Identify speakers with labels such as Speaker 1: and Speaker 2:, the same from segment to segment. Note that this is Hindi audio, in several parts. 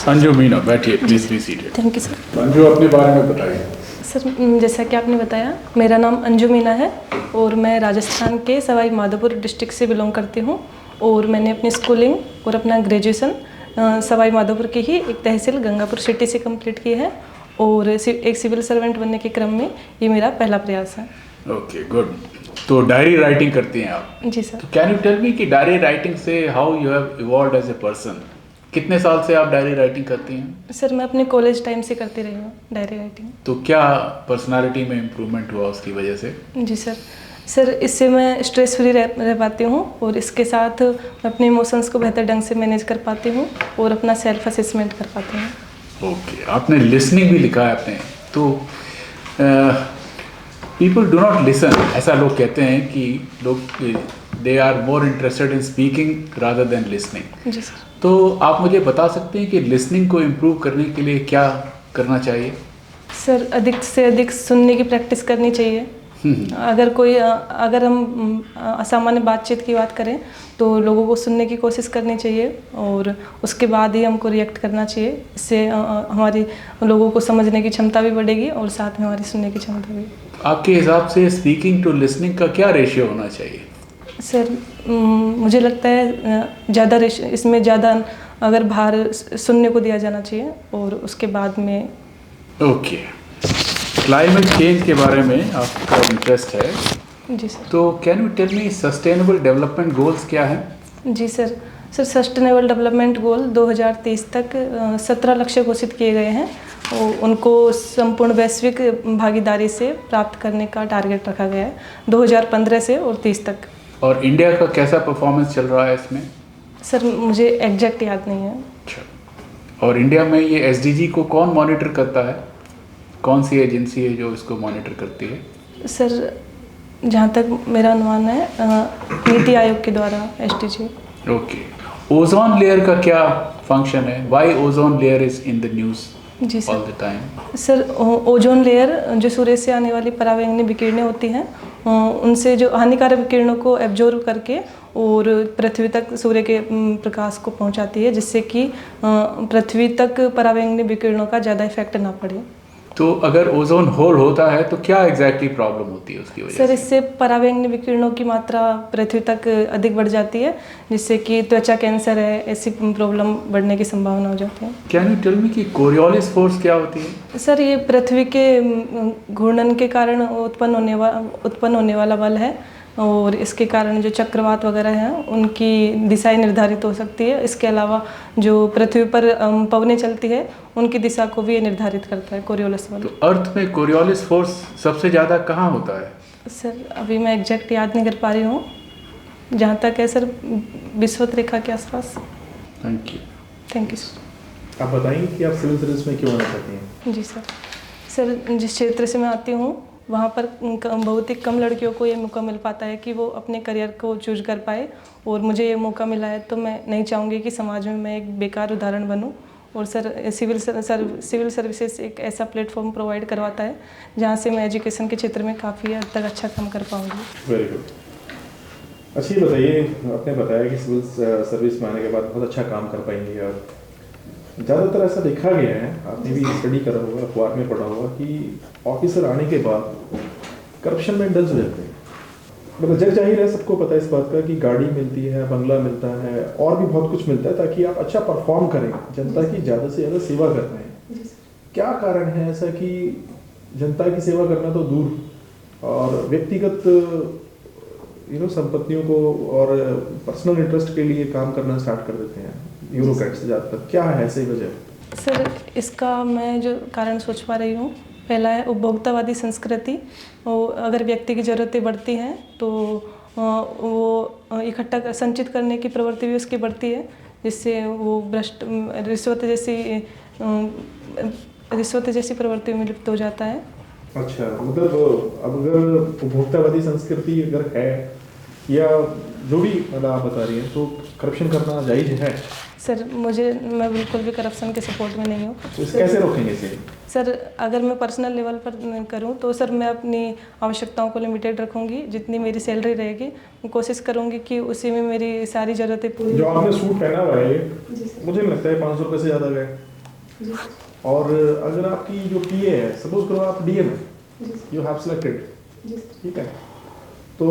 Speaker 1: अंजू मीना, बैठिए please be seated.
Speaker 2: Thank you sir.
Speaker 1: Anju, अपने बारे में बताइए।
Speaker 2: सर, जैसा कि आपने बताया, मेरा नाम अंजू मीना है और मैं राजस्थान के सवाई माधोपुर डिस्ट्रिक्ट से बिलोंग करती हूँ। और मैंने अपनी स्कूलिंग और अपना ग्रेजुएशन सवाई माधोपुर की ही एक तहसील गंगापुर सिटी से कंप्लीट की है। और एक सिविल सर्वेंट बनने के क्रम में ये मेरा पहला प्रयास है।
Speaker 1: Okay, good. तो डायरी राइटिंग करती हैं आप?
Speaker 2: जी सर।
Speaker 1: तो कैन यू टेल मी कि डायरी राइटिंग से how you have evolved as a person? कितने साल से आप डायरी राइटिंग करती हैं?
Speaker 2: सर, मैं अपने कॉलेज टाइम से करती रही हूँ डायरी राइटिंग।
Speaker 1: तो क्या पर्सनालिटी में इम्प्रूवमेंट हुआ उसकी वजह से?
Speaker 2: जी सर, इससे मैं स्ट्रेस फ्री रह पाती हूँ और इसके साथ मैं अपने इमोशंस को बेहतर ढंग से मैनेज कर पाती हूँ और अपना सेल्फ असेसमेंट कर पाती हूँ।
Speaker 1: ओके, आपने लिसनिंग भी लिखा है अपने, तो पीपल डू नॉट लिसन, ऐसा लोग कहते हैं कि लोग they are more interested in speaking rather than listening.
Speaker 2: जी सर।
Speaker 1: तो आप मुझे बता सकते हैं कि लिसनिंग को इम्प्रूव करने के लिए क्या करना चाहिए?
Speaker 2: सर, अधिक से अधिक सुनने की प्रैक्टिस करनी चाहिए। अगर हम असामान्य बातचीत की बात करें तो लोगों को सुनने की कोशिश करनी चाहिए और उसके बाद ही हमको रिएक्ट करना चाहिए। इससे हमारी लोगों को समझने की क्षमता भी बढ़ेगी और साथ में हमारी सुनने की क्षमता भी। आपके
Speaker 1: हिसाब से स्पीकिंग टू लिसनिंग का क्या रेशियो होना चाहिए?
Speaker 2: सर, मुझे लगता है इसमें ज़्यादा अगर भार सुनने को दिया जाना चाहिए और उसके बाद में।
Speaker 1: ओके, क्लाइमेट चेंज के बारे में आपका इंटरेस्ट है?
Speaker 2: जी सर।
Speaker 1: तो can you tell me sustainable development goals क्या है?
Speaker 2: जी सर, सस्टेनेबल डेवलपमेंट गोल 2030 तक 17 लक्ष्य घोषित किए गए हैं और उनको संपूर्ण वैश्विक भागीदारी से प्राप्त करने का टारगेट रखा गया है 2015 से और 30 तक।
Speaker 1: और इंडिया का कैसा परफॉर्मेंस चल रहा है इसमें?
Speaker 2: सर, मुझे एग्जैक्ट याद नहीं है।
Speaker 1: अच्छा, और इंडिया में ये एसडीजी को कौन मॉनिटर करता है? कौन सी एजेंसी है जो इसको मॉनिटर करती है?
Speaker 2: सर, जहाँ तक मेरा अनुमान है, नीति आयोग के द्वारा एसडीजी।
Speaker 1: ओके, ओजोन लेयर का क्या फंक्शन है? Why ozone layer is in the news
Speaker 2: जी sir.
Speaker 1: All the time?
Speaker 2: Sir, ozone layer जो सूर्य से आने वाली पराबैंगनी विकिरणें होती हैं, उनसे जो हानिकारक विकिरणों को एब्जॉर्ब करके और पृथ्वी तक सूर्य के प्रकाश को पहुंचाती है, जिससे कि पृथ्वी तक पराबैंगनी विकिरणों का ज़्यादा इफेक्ट ना पड़े।
Speaker 1: तो अगर ओजोन होल होता है तो क्या एग्जैक्टली प्रॉब्लम होती है उसकी वजह
Speaker 2: सर,
Speaker 1: से?
Speaker 2: इससे पराबैंगनी विकिरणों की मात्रा पृथ्वी तक अधिक बढ़ जाती है, जिससे कि त्वचा कैंसर है, ऐसी प्रॉब्लम बढ़ने की संभावना हो जाती है।
Speaker 1: कैन यू टेल मी कि कोरियोलिस फोर्स क्या होती है?
Speaker 2: सर, ये पृथ्वी के घूर्णन के कारण उत्पन्न होने वाला बल है और इसके कारण जो चक्रवात वगैरह हैं उनकी दिशाएं निर्धारित हो सकती है। इसके अलावा जो पृथ्वी पर पवनें चलती है उनकी दिशा को भी ये निर्धारित करता है कोरियोलिस बल।
Speaker 1: तो अर्थ में कोरियोलिस फोर्स सबसे ज़्यादा कहाँ होता है?
Speaker 2: सर, अभी मैं एग्जैक्ट याद नहीं कर पा रही हूँ। जहाँ तक है सर, विषुवत रेखा के आसपास।
Speaker 1: Thank you.
Speaker 2: Thank you sir.
Speaker 3: आप बताएंगे कि आप सिविल सर्विस में क्यों आना चाहती हैं?
Speaker 2: जी सर, जिस क्षेत्र से मैं आती हूँ वहाँ पर बहुत ही कम लड़कियों को ये मौका मिल पाता है कि वो अपने करियर को चूज कर पाए और मुझे ये मौका मिला है, तो मैं नहीं चाहूँगी कि समाज में मैं एक बेकार उदाहरण बनूँ। और सर, सिविल सर्विसेज एक ऐसा प्लेटफॉर्म प्रोवाइड करवाता है जहाँ से मैं एजुकेशन के क्षेत्र में काफ़ी हद तक अच्छा काम कर पाऊँगी।
Speaker 3: Very good. अच्छा, ये बताइए, आपने बताया कि सिविल सर्विस में आने के बाद बहुत अच्छा काम कर पाएंगे और ज़्यादातर ऐसा देखा गया है, आपने भी स्टडी करा होगा, अखबार में पढ़ा होगा कि ऑफिसर आने के बाद करप्शन में डल जाते हैं। मतलब जग जाहिर है, सबको पता है इस बात का कि गाड़ी मिलती है, बंगला मिलता है और भी बहुत कुछ मिलता है ताकि आप अच्छा परफॉर्म करें, जनता की ज़्यादा से ज़्यादा सेवा कर पाएँ। क्या कारण है ऐसा कि जनता की सेवा करना तो दूर और व्यक्तिगत संपत्तियों को और पर्सनल इंटरेस्ट के लिए काम करना स्टार्ट कर देते हैं ब्यूरोक्रेट्स ज़्यादातर? क्या है ऐसी वजह?
Speaker 2: सर, इसका मैं जो कारण सोच पा रही हूँ, पहला है उपभोक्तावादी संस्कृति। अगर व्यक्ति की ज़रूरतें बढ़ती हैं तो वो इकट्ठा संचित करने की प्रवृत्ति भी उसकी बढ़ती है, जिससे वो रिश्वत जैसी प्रवृत्ति में लिप्त हो जाता है।
Speaker 3: अच्छा, मतलब अब अगर उपभोक्तावादी संस्कृति अगर है या जो भी मतलब आप बता रही हैं, तो करप्शन करना जायज़ है?
Speaker 2: सर, मैं बिल्कुल भी करप्शन के सपोर्ट में नहीं हूँ।
Speaker 3: तो इसे कैसे रोकेंगे इसे?
Speaker 2: सर, अगर मैं पर्सनल लेवल पर करूँ तो सर, मैं अपनी आवश्यकताओं को लिमिटेड रखूँगी। जितनी मेरी सैलरी रहेगी मैं कोशिश करूँगी कि उसी में मेरी सारी ज़रूरतें पूरी।
Speaker 3: जो आपने सूट पहना हुआ है, मुझे लगता है 500 रुपये से ज़्यादा गए।
Speaker 4: जी
Speaker 3: और अगर आपकी जो पीए है, सपोज करो आप डीएम है,
Speaker 4: जी
Speaker 3: यू हैव सिलेक्टेड,
Speaker 4: जी
Speaker 3: ठीक है, तो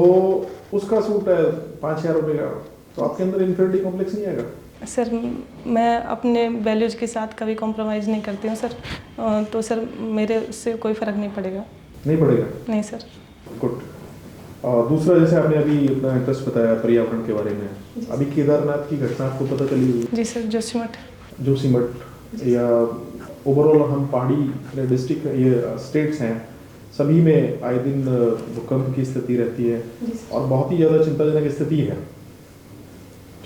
Speaker 3: उसका सूट है 5,000 रुपये का, तो आपके अंदर इन्फीरियरिटी कॉम्प्लेक्स नहीं आएगा?
Speaker 2: सर मैं अपने वैल्यूज़ के साथ कभी कॉम्प्रोमाइज़ नहीं करती हूँ सर। तो सर मेरे उससे कोई फ़र्क नहीं पड़ेगा।
Speaker 3: नहीं पड़ेगा?
Speaker 2: नहीं सर।
Speaker 3: गुड। और दूसरा, जैसे आपने अभी अपना इंटरेस्ट बताया पर्यावरण के बारे में, अभी केदारनाथ की घटना आपको पता चली हुई?
Speaker 2: जी सर, जोशीमठ।
Speaker 3: जोशीमठ या ओवरऑल हम पहाड़ी डिस्ट्रिक्ट ये स्टेट्स हैं, सभी में आए दिन भूकंप की स्थिति रहती है और बहुत ही ज़्यादा चिंताजनक स्थिति है,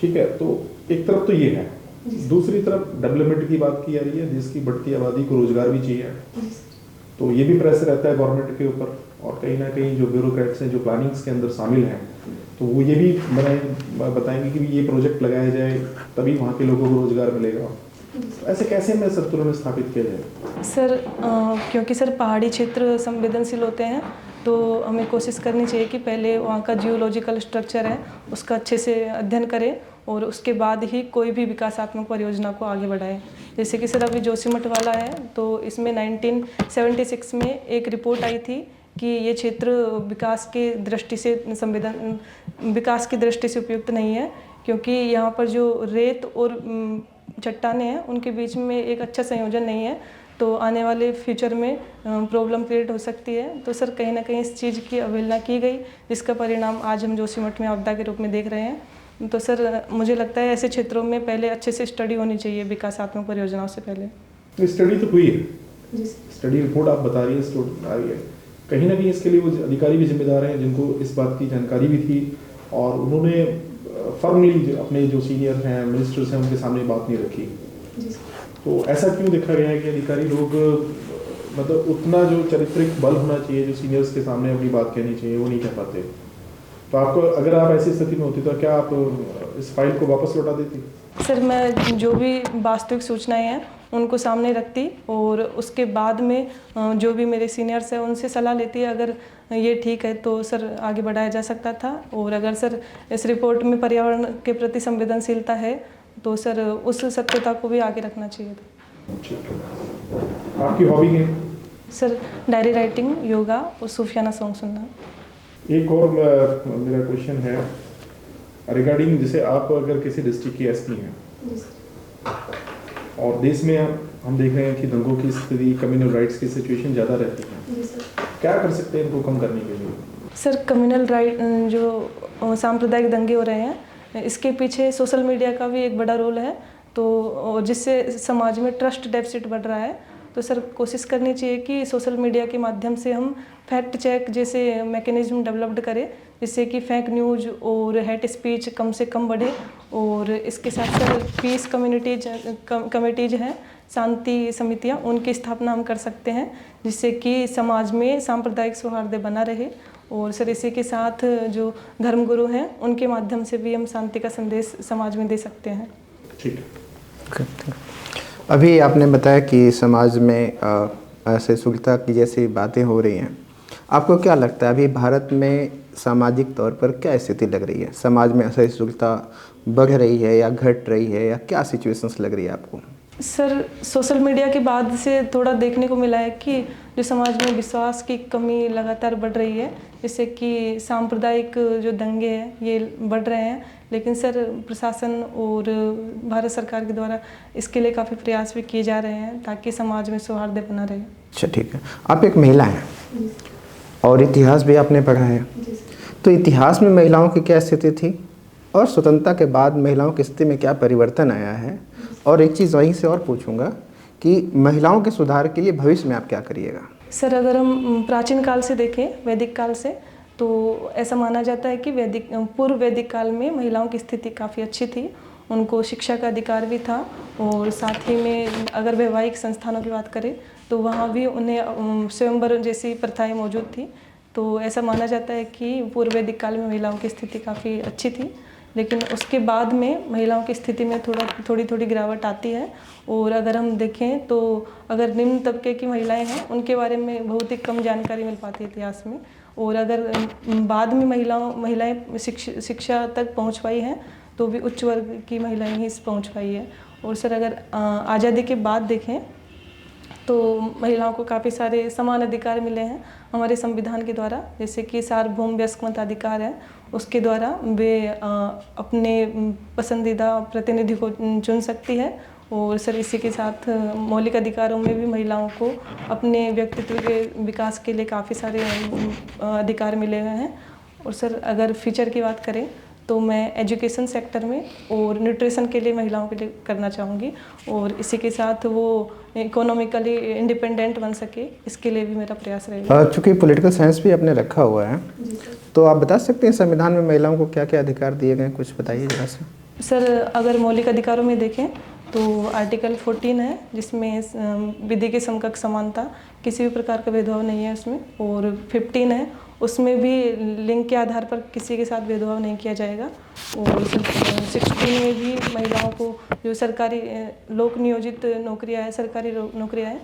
Speaker 3: ठीक है। तो एक तरफ तो ये है, दूसरी तरफ डेवलपमेंट की बात की जा रही है, देश की बढ़ती आबादी को रोजगार भी चाहिए, तो ये भी प्रेशर रहता है गवर्नमेंट के ऊपर, और कहीं ना कहीं जो ब्यूरोक्रेट्स हैं जो प्लानिंग्स के अंदर शामिल हैं, तो वो ये भी बताएंगे कि ये प्रोजेक्ट लगाया जाए तभी वहाँ के लोगों को रोजगार मिलेगा। ऐसे कैसे में संतुलन स्थापित किया जाए?
Speaker 2: सर क्योंकि सर पहाड़ी क्षेत्र संवेदनशील होते हैं, तो हमें कोशिश करनी चाहिए कि पहले वहाँ का जियोलॉजिकल स्ट्रक्चर है उसका अच्छे से अध्ययन करें और उसके बाद ही कोई भी विकासात्मक परियोजना को आगे बढ़ाएं। जैसे कि सर अभी जोशीमठ वाला है, तो इसमें 1976 में एक रिपोर्ट आई थी कि ये क्षेत्र विकास की दृष्टि से उपयुक्त नहीं है, क्योंकि यहाँ पर जो रेत और चट्टानें हैं उनके बीच में एक अच्छा संयोजन नहीं है, तो आने वाले फ्यूचर में प्रॉब्लम क्रिएट हो सकती है। तो सर कहीं ना कहीं इस चीज़ की अवहेलना की गई, जिसका परिणाम आज हम जोशीमठ में आपदा के रूप में देख रहे हैं। तो सर मुझे लगता है ऐसे क्षेत्रों में पहले अच्छे से स्टडी होनी चाहिए विकासात्मक परियोजनाओं से पहले।
Speaker 3: स्टडी तो हुई है, स्टडी रिपोर्ट आप बता रही है, आई है, कहीं ना कहीं इसके लिए वो अधिकारी भी जिम्मेदार हैं जिनको इस बात की जानकारी भी थी, और उन्होंने फर्मली अपने जो सीनियर हैं मिनिस्टर्स हैं उनके सामने बात नहीं रखी। तो ऐसा क्यों देखा गया है कि अधिकारी लोग मतलब उतना जो चारित्रिक बल होना चाहिए जो सीनियर्स के सामने अपनी बात कहनी चाहिए वो नहीं कह पाते? तो आपको, अगर आप ऐसी स्थिति में होती तो क्या आप इस फाइल को वापस लौटा देती?
Speaker 2: सर मैं जो भी वास्तविक सूचनाएं हैं उनको सामने रखती और उसके बाद में जो भी मेरे सीनियर्स हैं उनसे सलाह लेती है। अगर ये ठीक है तो सर आगे बढ़ाया जा सकता था, और अगर सर इस रिपोर्ट में पर्यावरण के प्रति संवेदनशीलता है तो सर उस सत्यता को भी आगे रखना चाहिए था।
Speaker 3: आपकी हॉबी क्या है?
Speaker 2: सर डायरी राइटिंग, योगा और सूफियाना सॉन्ग सुनना।
Speaker 3: एक और मेरा क्वेश्चन है रिगार्डिंग, जैसे आप अगर किसी डिस्ट्रिक्ट की एसपी हैं और देश में हम देख रहे हैं कि दंगों की स्थिति, कम्युनल राइट्स की सिचुएशन ज़्यादा रहती है, क्या कर सकते हैं इनको कम करने के लिए?
Speaker 2: सर कम्युनल राइट जो सांप्रदायिक दंगे हो रहे हैं इसके पीछे सोशल मीडिया का भी एक बड़ा रोल है, तो जिससे समाज में ट्रस्ट डेफिसिट बढ़ रहा है। तो सर कोशिश करनी चाहिए कि सोशल मीडिया के माध्यम से हम फैक्ट चेक जैसे मैकेनिज्म डेवलप्ड करें, जिससे कि फेक न्यूज़ और हेट स्पीच कम से कम बढ़े। और इसके साथ साथ पीस कमेटीज हैं, शांति समितियां, उनकी स्थापना हम कर सकते हैं, जिससे कि समाज में सांप्रदायिक सौहार्द बना रहे। और सर इसी के साथ जो धर्मगुरु हैं उनके माध्यम से भी हम शांति का संदेश समाज में दे सकते हैं।
Speaker 3: ठीक है।
Speaker 5: अभी आपने बताया कि समाज में असहिष्णुता की जैसी बातें हो रही हैं, आपको क्या लगता है अभी भारत में सामाजिक तौर पर क्या स्थिति लग रही है? समाज में असहिष्णुता बढ़ रही है या घट रही है, या क्या सिचुएशंस लग रही है आपको?
Speaker 2: सर सोशल मीडिया के बाद से थोड़ा देखने को मिला है कि जो समाज में विश्वास की कमी लगातार बढ़ रही है, जिससे कि सांप्रदायिक जो दंगे हैं ये बढ़ रहे हैं। लेकिन सर प्रशासन और भारत सरकार के द्वारा इसके लिए काफ़ी प्रयास भी किए जा रहे हैं ताकि समाज में सौहार्द बना रहे।
Speaker 5: अच्छा, ठीक है। आप एक महिला हैं और इतिहास भी आपने पढ़ा है, तो इतिहास में महिलाओं की क्या स्थिति थी और स्वतंत्रता के बाद महिलाओं की स्थिति में क्या परिवर्तन आया है? और एक चीज़ वहीं से और पूछूंगा कि महिलाओं के सुधार के लिए भविष्य में आप क्या करिएगा?
Speaker 2: सर अगर हम प्राचीन काल से देखें, वैदिक काल से, तो ऐसा माना जाता है कि पूर्व वैदिक काल में महिलाओं की स्थिति काफ़ी अच्छी थी, उनको शिक्षा का अधिकार भी था। और साथ ही में अगर वैवाहिक संस्थानों की बात करें तो वहाँ भी उन्हें स्वयंवर जैसी प्रथाएं मौजूद थी। तो ऐसा माना जाता है कि पूर्व वैदिक काल में महिलाओं की स्थिति काफ़ी अच्छी थी, लेकिन उसके बाद में महिलाओं की स्थिति में थोड़ी गिरावट आती है। और अगर हम देखें तो अगर निम्न तबके की महिलाएं हैं उनके बारे में बहुत ही कम जानकारी मिल पाती है इतिहास में। और अगर बाद में महिलाएं शिक्षा तक पहुंच पाई हैं तो भी उच्च वर्ग की महिलाएं ही पहुंच पाई है। और सर अगर आज़ादी के बाद देखें तो महिलाओं को काफ़ी सारे समान अधिकार मिले हैं हमारे संविधान के द्वारा, जैसे कि सार्वभौम वयस्क मताधिकार है, उसके द्वारा वे अपने पसंदीदा प्रतिनिधि को चुन सकती है। और सर इसी के साथ मौलिक अधिकारों में भी महिलाओं को अपने व्यक्तित्व के विकास के लिए काफ़ी सारे अधिकार मिले हुए हैं। और सर अगर फ्यूचर की बात करें तो मैं एजुकेशन सेक्टर में और न्यूट्रिशन के लिए महिलाओं के लिए करना चाहूँगी, और इसी के साथ वो इकोनॉमिकली इंडिपेंडेंट बन सके, इसके लिए भी मेरा प्रयास रहेगा।
Speaker 5: चूँकि पॉलिटिकल साइंस भी आपने रखा हुआ है, तो आप बता सकते हैं संविधान में महिलाओं को क्या क्या अधिकार दिए गए हैं, कुछ बताइए जरा से।
Speaker 2: सर अगर मौलिक अधिकारों में देखें तो आर्टिकल 14 है, जिसमें विधि के समकक्ष समानता, किसी भी प्रकार का भेदभाव नहीं है उसमें। और 15 है, उसमें भी लिंग के आधार पर किसी के साथ भेदभाव नहीं किया जाएगा। और 16 में भी महिलाओं को जो सरकारी लोक नियोजित नौकरियां हैं, सरकारी नौकरियां हैं,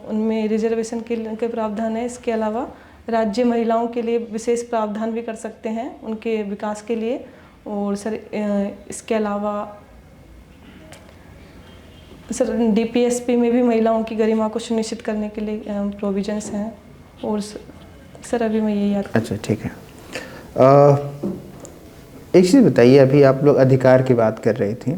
Speaker 2: उनमें रिजर्वेशन के प्रावधान है। इसके अलावा राज्य महिलाओं के लिए विशेष प्रावधान भी कर सकते हैं उनके विकास के लिए। और सर इसके अलावा सर DPSP में भी महिलाओं की गरिमा को सुनिश्चित करने के लिए प्रोविजंस हैं। और सर अभी मैं यही याद।
Speaker 5: अच्छा ठीक है। एक चीज़ बताइए, अभी आप लोग अधिकार की बात कर रही थी,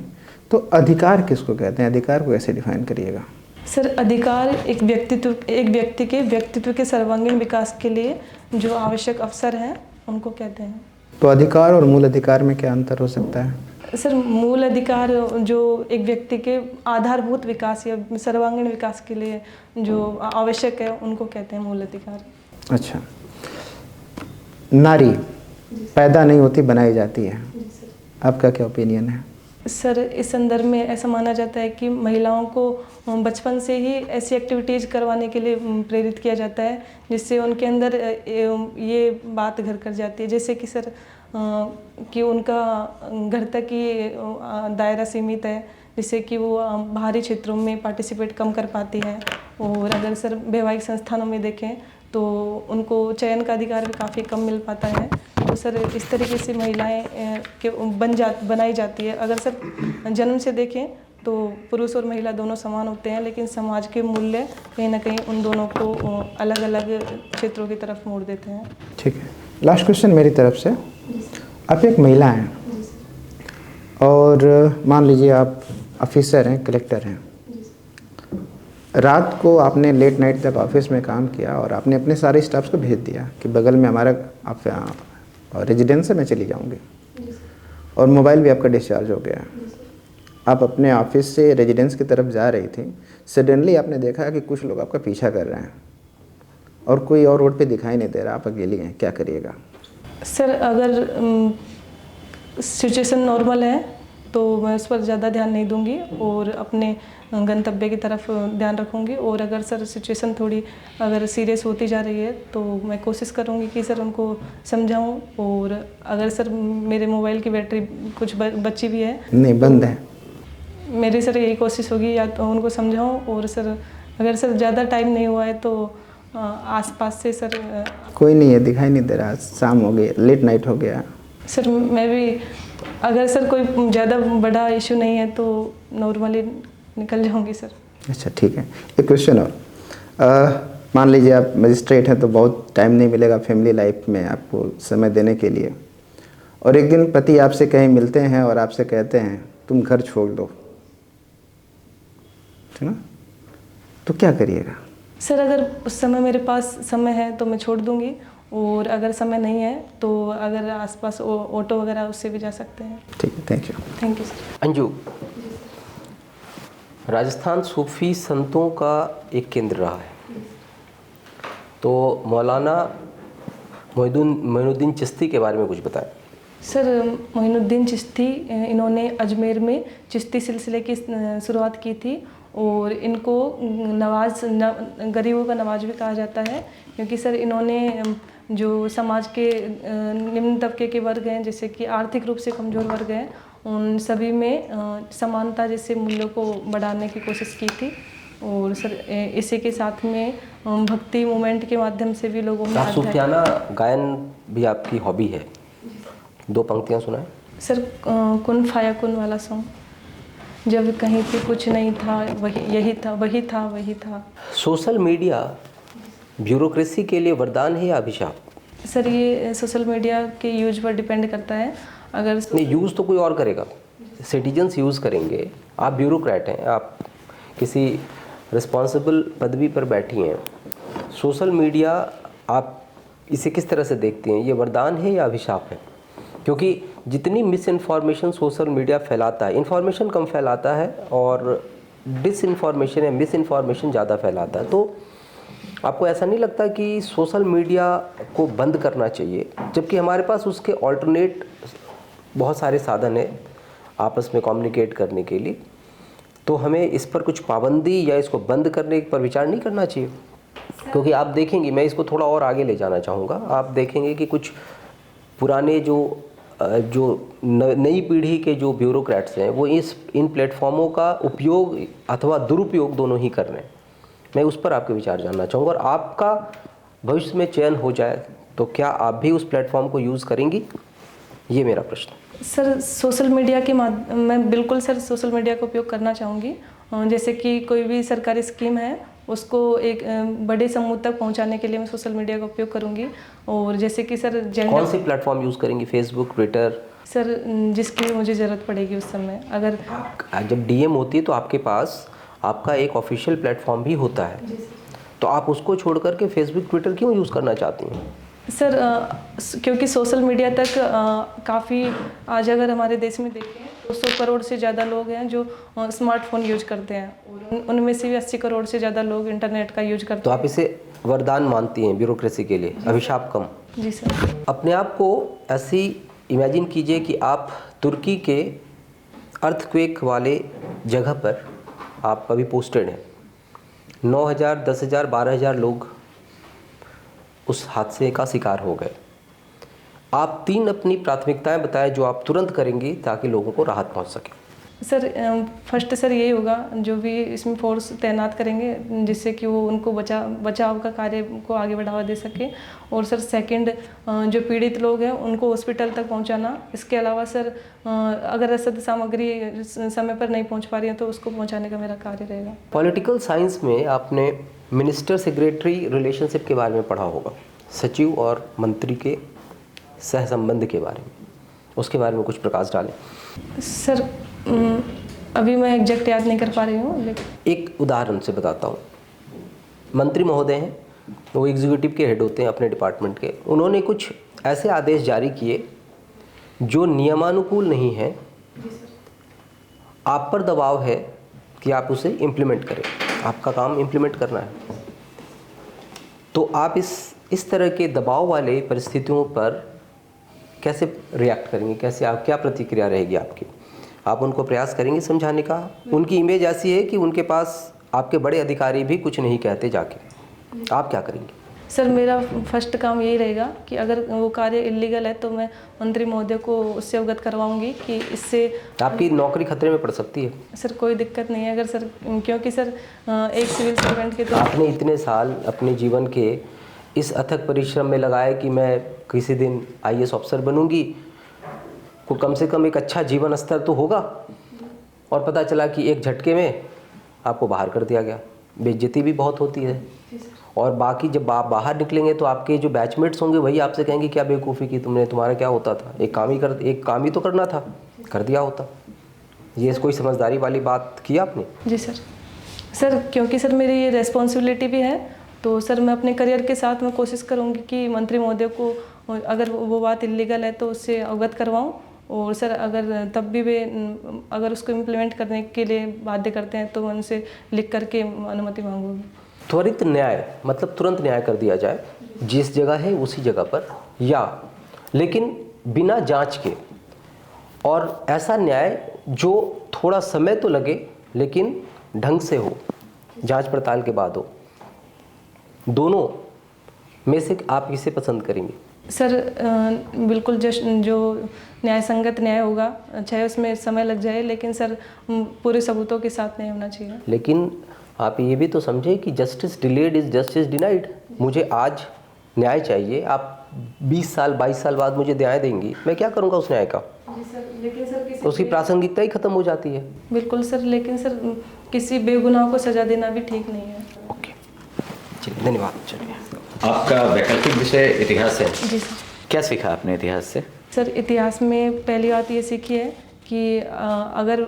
Speaker 5: तो अधिकार किसको कहते हैं, अधिकार को कैसे डिफाइन करिएगा?
Speaker 2: सर अधिकार एक व्यक्ति के व्यक्तित्व के सर्वांगीण विकास के लिए जो आवश्यक अवसर हैं उनको कहते हैं।
Speaker 5: तो अधिकार और मूल अधिकार में क्या अंतर हो सकता है?
Speaker 2: सर मूल अधिकार जो एक व्यक्ति के आधारभूत विकास या सर्वांगीण विकास के लिए जो आवश्यक है उनको कहते हैं मूल अधिकार।
Speaker 5: अच्छा, नारी पैदा नहीं होती, बनाई जाती है, आपका क्या ओपिनियन है?
Speaker 2: सर इस संदर्भ में ऐसा माना जाता है कि महिलाओं को बचपन से ही ऐसी एक्टिविटीज़ करवाने के लिए प्रेरित किया जाता है जिससे उनके अंदर ये बात घर कर जाती है, जैसे कि सर कि उनका घर तक ही दायरा सीमित है, जिससे कि वो बाहरी क्षेत्रों में पार्टिसिपेट कम कर पाती है। और अगर सर वैवाहिक संस्थानों में देखें तो उनको चयन का अधिकार भी काफ़ी कम मिल पाता है। तो सर इस तरीके से महिलाएं बनाई जाती है। अगर सर जन्म से देखें तो पुरुष और महिला दोनों समान होते हैं, लेकिन समाज के मूल्य कहीं ना कहीं उन दोनों को अलग अलग क्षेत्रों की तरफ मोड़ देते हैं।
Speaker 5: ठीक है, लास्ट क्वेश्चन मेरी तरफ से। आप एक महिला हैं और मान लीजिए आप ऑफिसर हैं, कलेक्टर हैं, रात को आपने लेट नाइट तक ऑफिस में काम किया और आपने अपने सारे स्टाफ्स को भेज दिया कि बगल में हमारा आप रेजिडेंस है, मैं चली जाऊंगी, और मोबाइल भी आपका डिस्चार्ज हो गया। आप अपने ऑफिस से रेजिडेंस की तरफ जा रही थी, सडनली आपने देखा कि कुछ लोग आपका पीछा कर रहे हैं और कोई और रोड पे दिखाई नहीं दे रहा, आप अकेली हैं, क्या करिएगा?
Speaker 2: सर अगर सिचुएशन नॉर्मल है तो मैं उस पर ज़्यादा ध्यान नहीं दूंगी और अपने गंतव्य की तरफ ध्यान रखूंगी। और अगर सर सिचुएशन थोड़ी अगर सीरियस होती जा रही है तो मैं कोशिश करूंगी कि सर उनको समझाऊं। और अगर सर मेरे मोबाइल की बैटरी कुछ बची भी है,
Speaker 5: नहीं बंद है,
Speaker 2: मेरी सर यही कोशिश होगी या तो उनको समझाऊं। और सर अगर सर ज़्यादा टाइम नहीं हुआ है तो आसपास से सर
Speaker 5: कोई नहीं है, दिखाई नहीं दे रहा, शाम हो गई, लेट नाइट हो गया।
Speaker 2: सर मैं भी अगर सर कोई ज़्यादा बड़ा इशू नहीं है तो नॉर्मली निकल जाऊंगी सर।
Speaker 5: अच्छा ठीक है, एक क्वेश्चन और, मान लीजिए आप मजिस्ट्रेट हैं तो बहुत टाइम नहीं मिलेगा फैमिली लाइफ में आपको समय देने के लिए, और एक दिन पति आपसे कहीं मिलते हैं और आपसे कहते हैं तुम घर छोड़ दो, है ना, तो क्या करिएगा?
Speaker 2: सर अगर उस समय मेरे पास समय है तो मैं छोड़ दूंगी, और अगर समय नहीं है तो अगर आसपास ऑटो वगैरह उससे भी जा सकते हैं।
Speaker 5: ठीक है, thank you.
Speaker 2: Thank you sir.
Speaker 4: Anju, Rajasthan सूफी संतों का एक केंद्र रहा है, तो मौलाना मोइनुद्दीन चिश्ती के बारे में कुछ बताएं।
Speaker 2: सर मोइनुद्दीन चिश्ती, इन्होंने अजमेर में चिश्ती सिलसिले की शुरुआत की थी, और इनको गरीबों का नवाज भी कहा जाता है, क्योंकि सर इन्होंने जो समाज के निम्न तबके के वर्ग हैं, जैसे कि आर्थिक रूप से कमज़ोर वर्ग हैं, उन सभी में समानता जैसे मूल्यों को बढ़ाने की कोशिश की थी। और सर इसी के साथ में भक्ति मूवमेंट के माध्यम से भी लोगों में
Speaker 4: सूफियाना गायन भी आपकी हॉबी है, 2 पंक्तियां सुनाएं।
Speaker 2: सर कुन फाया कुन वाला सॉन्ग। जब कहीं पे कुछ नहीं था, वही था।
Speaker 4: सोशल मीडिया ब्यूरोक्रेसी के लिए वरदान है या अभिशाप?
Speaker 2: सर ये सोशल मीडिया के यूज पर डिपेंड करता है। अगर
Speaker 4: नहीं, यूज़ तो कोई और करेगा, सिटीजन्स यूज़ करेंगे। आप ब्यूरोक्रेट हैं, आप किसी रिस्पॉन्सिबल पदवी पर बैठी हैं। सोशल मीडिया आप इसे किस तरह से देखते हैं, ये वरदान है या अभिशाप है? क्योंकि जितनी मिस इन्फॉर्मेशन सोशल मीडिया फैलाता है, इन्फॉर्मेशन कम फैलाता है और डिस इन्फॉर्मेशन या मिस इन्फॉर्मेशन ज़्यादा फैलाता है। तो आपको ऐसा नहीं लगता कि सोशल मीडिया को बंद करना चाहिए, जबकि हमारे पास उसके ऑल्टरनेट बहुत सारे साधन हैं आपस में कम्युनिकेट करने के लिए? तो हमें इस पर कुछ पाबंदी या इसको बंद करने पर विचार नहीं करना चाहिए? क्योंकि आप देखेंगे, मैं इसको थोड़ा और आगे ले जाना चाहूँगा, आप देखेंगे कि कुछ पुराने जो नई पीढ़ी के जो ब्यूरोक्रेट्स हैं वो इन प्लेटफॉर्मों का उपयोग अथवा दुरुपयोग दोनों ही कर रहे हैं। मैं उस पर आपके विचार जानना चाहूँगा। और आपका भविष्य में चयन हो जाए तो क्या आप भी उस प्लेटफॉर्म को यूज़ करेंगी? ये मेरा प्रश्न।
Speaker 2: सर सोशल मीडिया के माध्यम मैं बिल्कुल सर सोशल मीडिया का उपयोग करना चाहूँगी। जैसे कि कोई भी सरकारी स्कीम है उसको एक बड़े समूह तक पहुंचाने के लिए मैं सोशल मीडिया का उपयोग करूंगी। और जैसे कि सर
Speaker 4: कौन से प्लेटफॉर्म यूज़ करेंगी? Facebook, Twitter?
Speaker 2: सर जिसकी मुझे ज़रूरत पड़ेगी उस समय। अगर
Speaker 4: जब डीएम होती है तो आपके पास आपका एक ऑफिशियल प्लेटफॉर्म भी होता है, तो आप उसको छोड़ करके फेसबुक, ट्विटर क्यों यूज़ करना चाहती हैं?
Speaker 2: सर क्योंकि सोशल मीडिया तक काफ़ी आज अगर हमारे देश में देखें 200 करोड़ से ज़्यादा लोग हैं जो स्मार्टफोन यूज करते हैं, और उनमें से भी 80 करोड़ से ज़्यादा लोग इंटरनेट का यूज करते हैं।
Speaker 4: तो आप इसे वरदान मानती हैं ब्यूरोक्रेसी के लिए, अभिशाप कम?
Speaker 2: जी सर।
Speaker 4: अपने आप को ऐसी इमेजिन कीजिए कि आप तुर्की के अर्थक्वेक वाले जगह पर आप अभी पोस्टेड हैं। 9,000, 10,000, 12,000 लोग उस हादसे का शिकार हो गए। आप 3 अपनी प्राथमिकताएं बताएं जो आप तुरंत करेंगी ताकि लोगों को राहत पहुंच सके।
Speaker 2: सर फर्स्ट सर यही होगा, जो भी इसमें फोर्स तैनात करेंगे जिससे कि वो उनको बचाव का कार्य को आगे बढ़ावा दे सके। और सर सेकंड जो पीड़ित लोग हैं उनको हॉस्पिटल तक पहुंचाना। इसके अलावा सर अगर रसद सामग्री समय पर नहीं पहुंच पा रही है तो उसको पहुंचाने का मेरा कार्य रहेगा।
Speaker 4: पॉलिटिकल साइंस में आपने मिनिस्टर सेक्रेटरी रिलेशनशिप के बारे में पढ़ा होगा, सचिव और मंत्री के सहसंबंध के बारे में, उसके बारे में कुछ प्रकाश डालें।
Speaker 2: सर अभी मैं एग्जैक्ट याद नहीं कर पा रही हूँ, लेकिन
Speaker 4: एक उदाहरण से बताता हूँ। मंत्री महोदय हैं, वो एग्जीक्यूटिव के हेड होते हैं अपने डिपार्टमेंट के। उन्होंने कुछ ऐसे आदेश जारी किए जो नियमानुकूल नहीं है, आप पर दबाव है कि आप उसे इम्प्लीमेंट करें, आपका काम इम्प्लीमेंट करना है। तो आप इस तरह के दबाव वाले परिस्थितियों पर कैसे रिएक्ट करेंगे? कैसे आप, क्या प्रतिक्रिया रहेगी आपकी? आप उनको प्रयास करेंगे समझाने का? उनकी इमेज ऐसी है कि उनके पास आपके बड़े अधिकारी भी कुछ नहीं कहते जाके, आप क्या करेंगे?
Speaker 2: सर मेरा फर्स्ट काम यही रहेगा कि अगर वो कार्य इलीगल है तो मैं मंत्री महोदय को उससे अवगत करवाऊंगी कि इससे
Speaker 4: आपकी नौकरी खतरे में पड़ सकती है।
Speaker 2: सर कोई दिक्कत नहीं है अगर सर, क्योंकि सर एक सिविल सर्वेंट के तो
Speaker 4: आपने इतने साल अपने जीवन के इस अथक परिश्रम में लगाए कि मैं किसी दिन आईएएस ऑफिसर बनूंगी, को कम से कम एक अच्छा जीवन स्तर तो होगा, और पता चला कि एक झटके में आपको बाहर कर दिया गया। बेइज्जती भी बहुत होती है, और बाकी जब आप बाहर निकलेंगे तो आपके जो बैचमेट्स होंगे वही आपसे कहेंगे क्या बेवकूफ़ी की तुमने, तुम्हारा क्या होता था, एक काम ही तो करना था, कर दिया होता। ये कोई समझदारी वाली बात की आपने?
Speaker 2: जी सर क्योंकि सर मेरी ये रेस्पॉन्सिबिलिटी भी है, तो सर मैं अपने करियर के साथ मैं कोशिश करूँगी कि मंत्री महोदय को अगर वो बात इलीगल है तो उससे अवगत करवाऊँ। और सर अगर तब भी वे अगर उसको इम्प्लीमेंट करने के लिए बाध्य करते हैं तो मैं उनसे लिख करके अनुमति मांगूंगी।
Speaker 4: त्वरित न्याय मतलब तुरंत न्याय कर दिया जाए, जिस जगह है उसी जगह पर, या लेकिन बिना जांच के, और ऐसा न्याय जो थोड़ा समय तो लगे लेकिन ढंग से हो, जांच पड़ताल के बाद हो। दोनों में से आप किसे पसंद करेंगे?
Speaker 2: सर बिल्कुल जो न्याय संगत न्याय होगा, चाहे उसमें समय लग जाए, लेकिन सर पूरे सबूतों के साथ नहीं होना चाहिए।
Speaker 4: लेकिन आप ये भी तो समझे कि justice delayed is justice denied. मुझे आज न्याय चाहिए, आप 20 साल 22 साल बाद मुझे न्याय देंगी, मैं क्या करूँगा उस न्याय का?
Speaker 2: जी सर, लेकिन सर किसी जैसे
Speaker 4: उसकी प्रासंगिकता ही खत्म हो जाती है।
Speaker 2: बिल्कुल सर, लेकिन सर किसी बेगुनाह को सजा देना भी ठीक नहीं है।
Speaker 4: ओके, चलिए धन्यवाद। चलिए,
Speaker 6: आपका वैकल्पिक विषय इतिहास है।
Speaker 2: जी सर।
Speaker 6: क्या सीखा आपने इतिहास से?
Speaker 2: सर इतिहास में पहली बात ये सीखी है कि अगर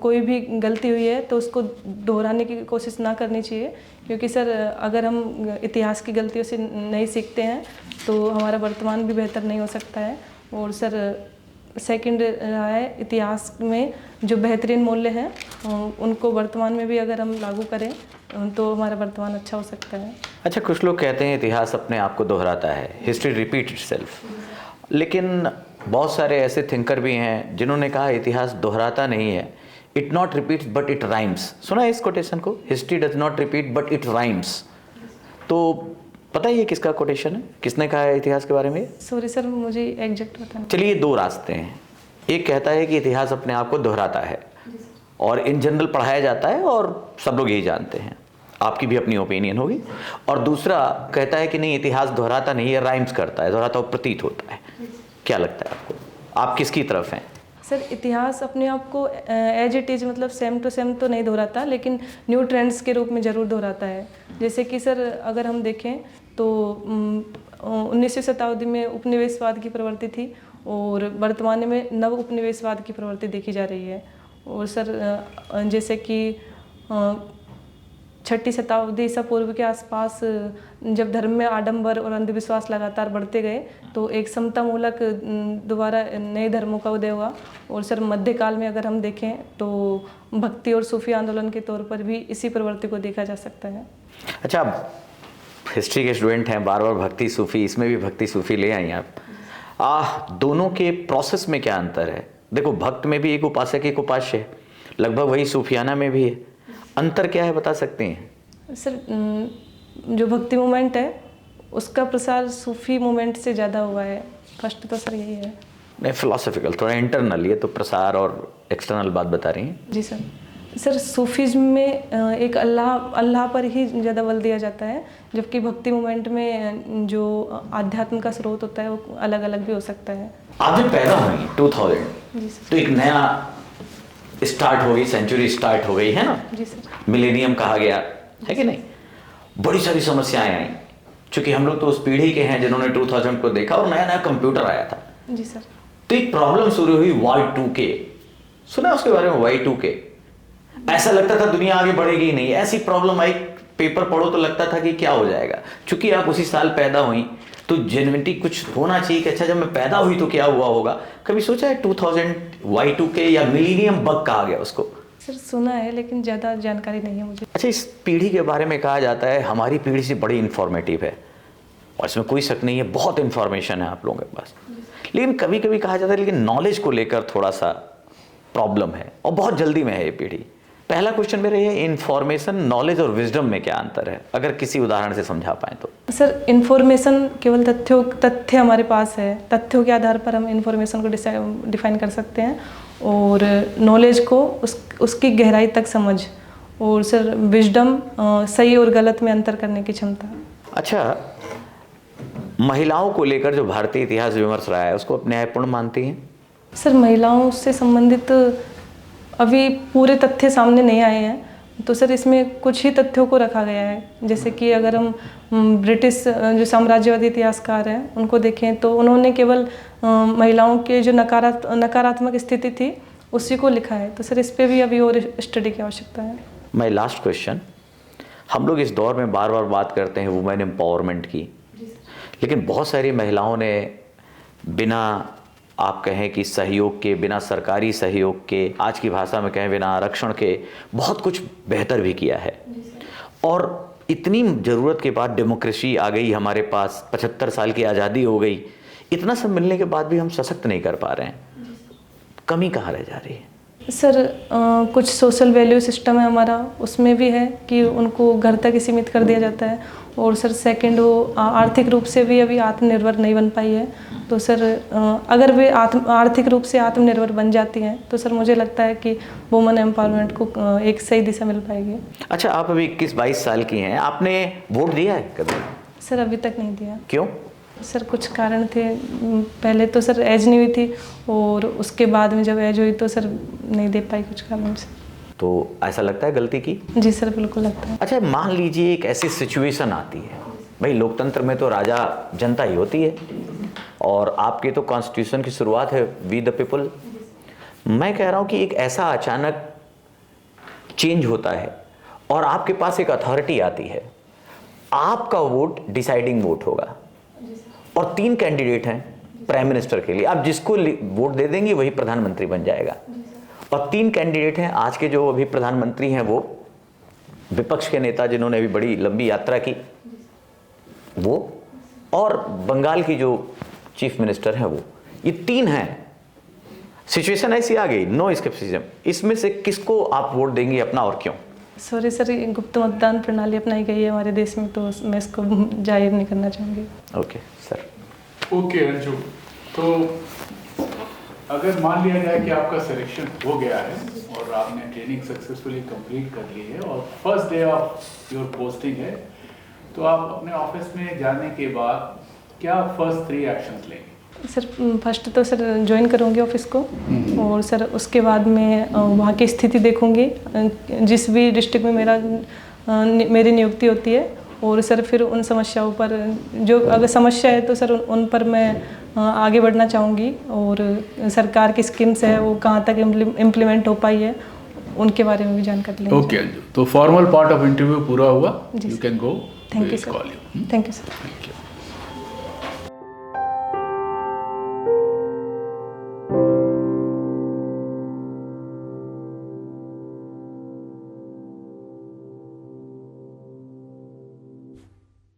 Speaker 2: कोई भी गलती हुई है तो उसको दोहराने की कोशिश ना करनी चाहिए, क्योंकि सर अगर हम इतिहास की गलतियों से नहीं सीखते हैं तो हमारा वर्तमान भी बेहतर नहीं हो सकता है। और सर सेकंड रहा है, इतिहास में जो बेहतरीन मूल्य हैं उनको वर्तमान में भी अगर हम लागू करें तो हमारा वर्तमान अच्छा हो सकता है।
Speaker 6: अच्छा, कुछ लोग कहते हैं इतिहास अपने आप को दोहराता है, हिस्ट्री रिपीट इटसेल्फ, लेकिन बहुत सारे ऐसे थिंकर भी हैं जिन्होंने कहा इतिहास दोहराता नहीं है, it not repeats but it rhymes. सुना है इस कोटेशन को, history does not repeat but it rhymes. तो पता है ये किसका कोटेशन है, किसने कहा है इतिहास के बारे में?
Speaker 2: सॉरी सर, मुझे एग्जैक्ट पता नहीं।
Speaker 6: चलिए, दो रास्ते हैं। एक कहता है कि इतिहास अपने आप को दोहराता है और इन जनरल पढ़ाया जाता है और सब लोग यही जानते हैं, आपकी भी अपनी ओपिनियन होगी। और दूसरा कहता है कि नहीं, इतिहास दोहराता नहीं है, राइम्स करता है, दोहराता हुआ प्रतीत होता है। क्या लगता है आपको, आप किसकी तरफ हैं?
Speaker 2: सर इतिहास अपने आप को एज इट इज़ मतलब सेम टू सेम तो नहीं दोहराता, लेकिन न्यू ट्रेंड्स के रूप में ज़रूर दोहराता है। जैसे कि सर अगर हम देखें तो 19वीं शताब्दी में उपनिवेशवाद की प्रवृत्ति थी और वर्तमान में नव उपनिवेशवाद की प्रवृत्ति देखी जा रही है। और सर जैसे कि 6ठी शताब्दी ईसा पूर्व के आसपास जब धर्म में आडंबर और अंधविश्वास लगातार बढ़ते गए तो एक समतामूलक दोबारा नए धर्मों का उदय हुआ। और सर मध्यकाल में अगर हम देखें तो भक्ति और सूफी आंदोलन के तौर पर भी इसी प्रवृत्ति को देखा जा सकता है।
Speaker 6: अच्छा, आप हिस्ट्री के स्टूडेंट हैं, बार बार भक्ति सूफी, इसमें भी भक्ति सूफी ले आई आप। दोनों के प्रोसेस में क्या अंतर है? देखो, भक्त में भी एक उपासक एक उपास्य है, लगभग वही सूफियाना में भी है, अंतर क्या है बता सकते हैं?
Speaker 2: सर जो भक्ति मूवमेंट है उसका प्रसार सूफी मूवमेंट से ज़्यादा हुआ है। फर्स्ट तो सर यही है।
Speaker 6: नहीं, फिलोसफिकल, थोड़ा इंटरनल, ये तो प्रसार और एक्सटर्नल बात बता रही हैं।
Speaker 2: जी सर। सर सूफीज़्म में एक अल्लाह पर ही ज़्यादा बल दिया जाता है, जबकि भक्ति मूवमेंट में जो आध्यात्म का स्रोत होता है वो अलग अलग भी हो सकता है।
Speaker 6: आप जब पैदा हुई 2000,
Speaker 2: जी सर।
Speaker 6: तो एक नया स्टार्ट हो गई, सेंचुरी स्टार्ट हो गई है ना,
Speaker 2: जी सर।
Speaker 6: मिलेनियम कहा गया है कि नहीं। बड़ी सारी समस्याएं आई, चूंकि हम लोग तो उस पीढ़ी के हैं जिन्होंने 2000 को देखा और नया नया कंप्यूटर आया था।
Speaker 2: जी सर।
Speaker 6: तो एक प्रॉब्लम शुरू हुई Y2K, सुना उसके बारे में? Y2K, ऐसा लगता था दुनिया आगे बढ़ेगी ही नहीं, ऐसी प्रॉब्लम आई, पेपर पढ़ो तो लगता था कि क्या हो जाएगा। चूंकि आप उसी साल पैदा हुई तो जेन्युइनिटी कुछ होना चाहिए कि अच्छा जब मैं पैदा हुई तो क्या हुआ होगा। कभी सोचा है 2000 Y2K या मिलीनियम बग कहा गया उसको?
Speaker 2: सर सुना है लेकिन ज़्यादा जानकारी नहीं है मुझे।
Speaker 6: अच्छा, इस पीढ़ी के बारे में कहा जाता है हमारी पीढ़ी से बड़ी इन्फॉर्मेटिव है और इसमें कोई शक नहीं है, बहुत इन्फॉर्मेशन है आप लोगों के पास। लेकिन कभी कभी कहा जाता है लेकिन नॉलेज को लेकर थोड़ा सा प्रॉब्लम है और बहुत जल्दी में है ये पीढ़ी। पहला क्वेश्चन मेरा ये, इन्फॉर्मेशन, नॉलेज और विजडम में क्या अंतर है, अगर किसी उदाहरण से समझा पाए तो?
Speaker 2: सर इन्फॉर्मेशन केवल तथ्य हमारे पास है, तथ्यों के आधार पर हम इन्फॉर्मेशन को डिफाइन कर सकते हैं। और नॉलेज को उसकी गहराई तक समझ, और सर विजडम सही और गलत में अंतर करने की क्षमता।
Speaker 6: अच्छा, महिलाओं को लेकर जो भारतीय इतिहास विमर्श रहा है उसको अपने न्यायपूर्ण मानती हैं?
Speaker 2: सर महिलाओं से संबंधित अभी पूरे तथ्य सामने नहीं आए हैं, तो सर इसमें कुछ ही तथ्यों को रखा गया है। जैसे कि अगर हम ब्रिटिश जो साम्राज्यवादी इतिहासकार हैं उनको देखें तो उन्होंने केवल महिलाओं के जो नकारात्मक स्थिति थी उसी को लिखा है। तो सर इस पर भी अभी और स्टडी की आवश्यकता है।
Speaker 6: माय लास्ट क्वेश्चन, हम लोग इस दौर में बार बार बात करते हैं वुमेन एम्पावरमेंट की, लेकिन बहुत सारी महिलाओं ने बिना आप कहें कि सहयोग के, बिना सरकारी सहयोग के, आज की भाषा में कहें बिना आरक्षण के, बहुत कुछ बेहतर भी किया है। और इतनी ज़रूरत के बाद डेमोक्रेसी आ गई हमारे पास, 75 साल की आज़ादी हो गई, इतना सब मिलने के बाद भी हम सशक्त नहीं कर पा रहे हैं। कमी कहाँ रह जा रही है?
Speaker 2: सर कुछ सोशल वैल्यू सिस्टम है हमारा, उसमें भी है कि उनको घर तक ही सीमित कर दिया जाता है। और सर सेकंड, वो आर्थिक रूप से भी अभी आत्मनिर्भर नहीं बन पाई है। तो सर अगर वे आर्थिक रूप से आत्मनिर्भर बन जाती हैं तो सर मुझे लगता है कि वुमेन एम्पावरमेंट को एक सही दिशा मिल पाएगी।
Speaker 6: अच्छा, आप अभी 21-22 साल की हैं, आपने वोट दिया है कभी?
Speaker 2: सर अभी तक नहीं दिया।
Speaker 6: क्यों?
Speaker 2: सर कुछ कारण थे, पहले तो सर एज नहीं हुई थी और उसके बाद में जब एज हुई तो सर नहीं दे पाई कुछ कारण से।
Speaker 6: तो ऐसा लगता है गलती की?
Speaker 2: जी सर बिल्कुल लगता है।
Speaker 6: अच्छा, मान लीजिए एक ऐसी सिचुएशन आती है, भाई लोकतंत्र में तो राजा जनता ही होती है और आपके तो कॉन्स्टिट्यूशन की शुरुआत है वी द पीपल। मैं कह रहा हूँ कि एक ऐसा अचानक चेंज होता है और आपके पास एक अथॉरिटी आती है, आपका वोट डिसाइडिंग वोट होगा और 3 कैंडिडेट हैं प्राइम मिनिस्टर के लिए, आप जिसको वोट दे देंगे वही प्रधानमंत्री बन जाएगा। और 3 कैंडिडेट हैं, आज के जो अभी प्रधानमंत्री हैं वो विपक्ष के नेता जिन्होंने अभी बड़ी लंबी यात्रा की वो, और बंगाल की जो चीफ मिनिस्टर हैं वो, ये 3 हैं। सिचुएशन ऐसी आ गई, नो एस्केपिज्म, इसमें से किसको आप वोट देंगे अपना और क्यों?
Speaker 2: सॉरी सर, ये गुप्त मतदान प्रणाली अपनाई गई है हमारे देश में, तो मैं इसको जाहिर नहीं करना चाहूँगी।
Speaker 6: Okay sir.
Speaker 1: ओके अंजू, तो अगर मान लिया जाए कि आपका सिलेक्शन हो गया है और आपने ट्रेनिंग सक्सेसफुली कंप्लीट कर ली है और first day of your posting है, तो आप अपने ऑफिस में जाने के बाद क्या फर्स्ट 3 एक्शंस लेंगे?
Speaker 2: सर फर्स्ट तो सर ज्वाइन करूँगी ऑफिस को और सर उसके बाद मैं वहाँ की स्थिति देखूँगी, जिस भी डिस्ट्रिक्ट में मेरी नियुक्ति होती है, और सर फिर उन समस्याओं पर, जो अगर समस्या है तो सर उन पर मैं आगे बढ़ना चाहूँगी, और सरकार की स्कीम्स है वो कहाँ तक इम्प्लीमेंट हो पाई है उनके बारे में भी जानकारी लेंगे।
Speaker 1: ओके अंजू, तो फॉर्मल पार्ट ऑफ इंटरव्यू पूरा हुआ, you can go.
Speaker 2: Thank you sir. Thank you sir.